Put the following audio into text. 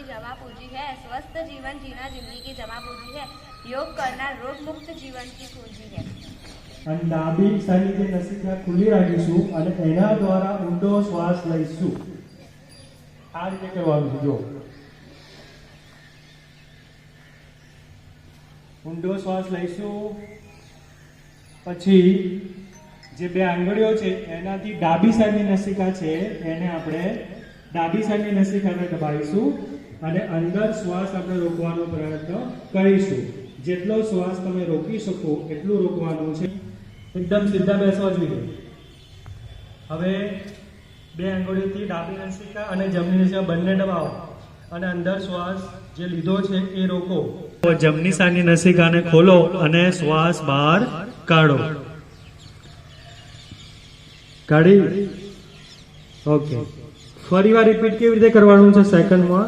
की जमा पूंजी है। स्वस्थ जीवन जीना जिंदगी की जमा पूंजी है। योग करना रोग मुक्त जीवन की कुंजी है। અને ડાબી સાઈડ જે નસિકા ખુલ્લી રાખીશું અને એના દ્વારા ઊંડો શ્વાસ લઈશું. આ રીતે કરવાનું છે. જો ઊંડો શ્વાસ લઈશું, પછી જે બે આંગળીઓ છે એનાથી ડાબી સાઈડની નસિકા છે એને આપણે ડાબી સાઈડની નસિકાને દબાવીશું અને અંદર શ્વાસ આપણે રોકવાનો પ્રયત્ન કરીશું. જેટલો શ્વાસ તમે રોકી શકો એટલું રોકવાનું છે. એકદમ સીધા બેસવા જોઈએ. હવે બે આંગળીથી ડાબી નસિકા અને જમણી નસિકા બંને દબાવો અને અંદર શ્વાસ જે લીધો છે એ રોકો. જમણી સાઈડની નસિકાને ખોલો અને શ્વાસ બહાર કાઢો. કાઢી? ઓકે. ફરીવાર રિપીટ કેવી રીતે કરવાનું છે સેકન્ડમાં?